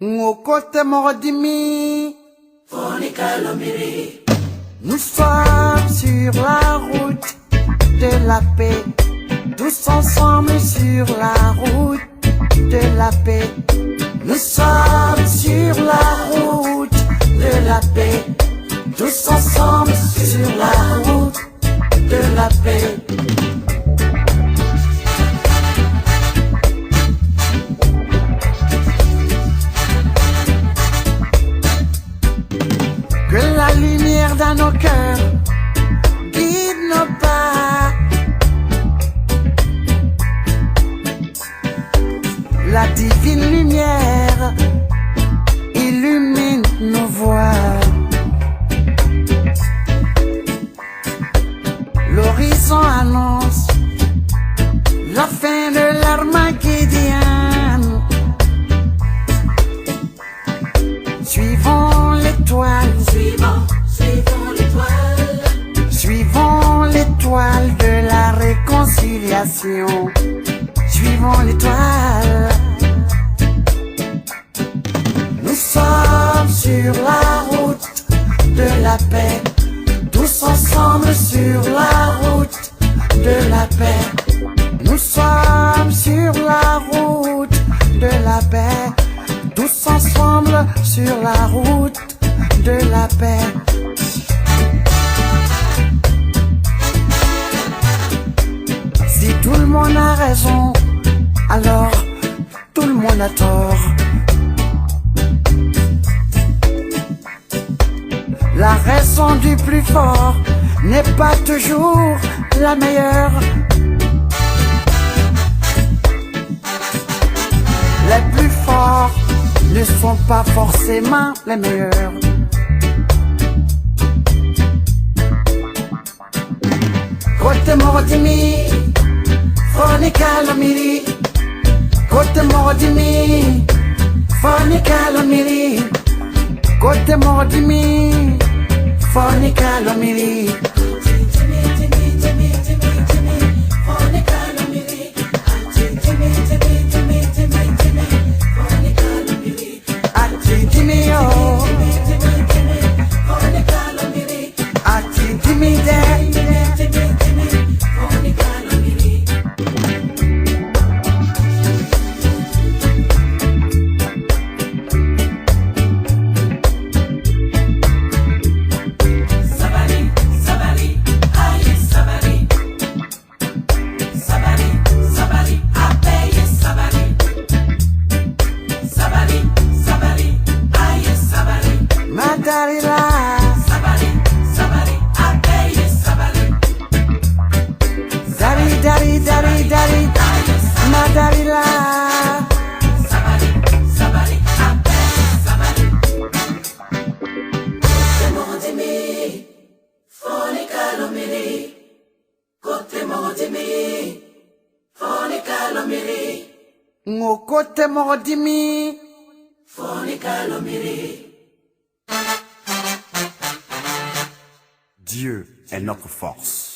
Ngokote Morodimi, Fonikalomiri. Nous sommes sur la route de la paix, tous ensemble sur la route de la paix. Nous sommes sur la route de la paix, tous ensemble sur la route de la paix. Que la lumière dans nos cœurs guide nos pas. La divine lumière illumine nos voies. L'horizon annonce la fin de l'Armageddon. Suivons l'étoile, suivons l'étoile de la réconciliation. Suivons l'étoile. Nous sommes sur la route de la paix, tous ensemble sur la route de la paix. Nous sommes sur la route de la paix, tous ensemble sur la route de la paix. Si tout le monde a raison, alors tout le monde a tort. La raison du plus fort n'est pas toujours la meilleure. Les plus forts ne sont pas forcément les meilleurs. Kote Morodimi, Fonikalomiri. Kote Morodimi, Fonikalomiri. Kote Morodimi, Fonikalomiri. Ngokote Morodimi, Fonikalomiri. Dieu est notre force.